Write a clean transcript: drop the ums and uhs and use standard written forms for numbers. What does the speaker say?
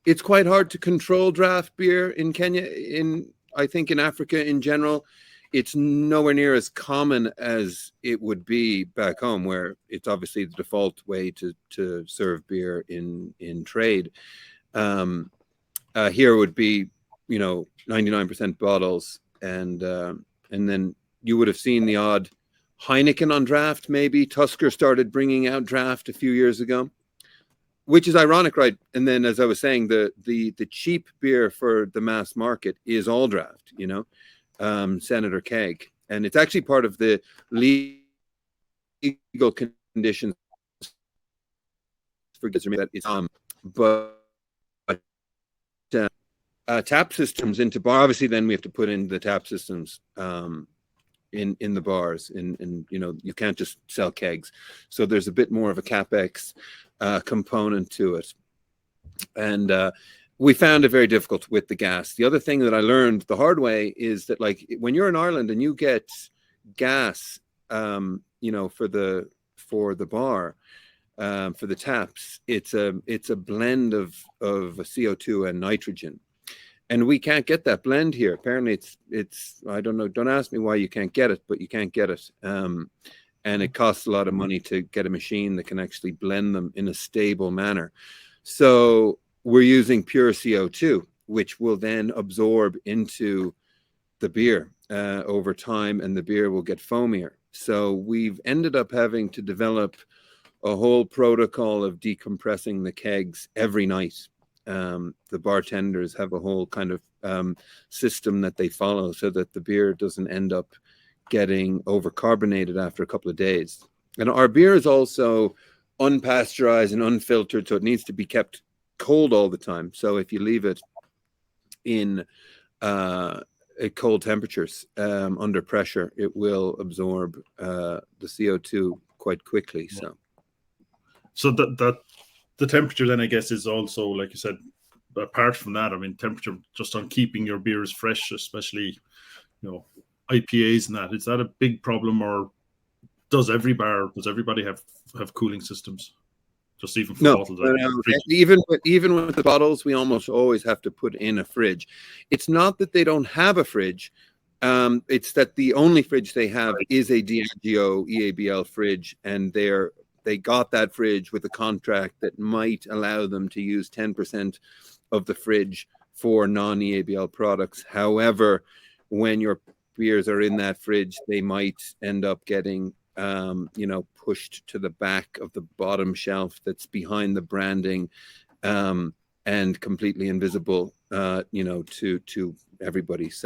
it's quite hard to control draft beer in Kenya. I think in Africa in general, it's nowhere near as common as it would be back home, where it's obviously the default way to serve beer in trade. Here would be, 99% bottles, and then you would have seen the odd Heineken on draft. Maybe Tusker started bringing out draft a few years ago, which is ironic, right? And then, as I was saying, the cheap beer for the mass market is all draft, Senator Keg, and it's actually part of the legal conditions for that it's but tap systems into bar. Obviously, then we have to put in the tap systems in the bars, and you can't just sell kegs, so there's a bit more of a capex component to it, and we found it very difficult with the gas. The other thing that I learned the hard way is that, like, when you're in Ireland and you get gas, for the bar, for the taps, it's a blend of CO2 and nitrogen, and we can't get that blend here. Apparently, it's I don't know. Don't ask me why you can't get it, but you can't get it. And it costs a lot of money to get a machine that can actually blend them in a stable manner. So we're using pure CO2, which will then absorb into the beer over time, and the beer will get foamier. So we've ended up having to develop a whole protocol of decompressing the kegs every night. The bartenders have a whole kind of system that they follow so that the beer doesn't end up getting overcarbonated after a couple of days. And our beer is also unpasteurized and unfiltered, so it needs to be kept cold all the time. So if you leave it in at cold temperatures under pressure, it will absorb the CO2 quite quickly. So that the temperature then, I guess, is also, like you said, apart from that, I mean, temperature just on keeping your beers fresh, especially, IPAs and that. Is that a big problem, or does everybody have cooling systems? Just even for bottles? No. Even with the bottles, we almost always have to put in a fridge. It's not that they don't have a fridge. It's that the only fridge they have is a Diageo EABL fridge, and they got that fridge with a contract that might allow them to use 10% of the fridge for non-EABL products. However, when your beers are in that fridge, they might end up getting pushed to the back of the bottom shelf that's behind the branding, and completely invisible to everybody. So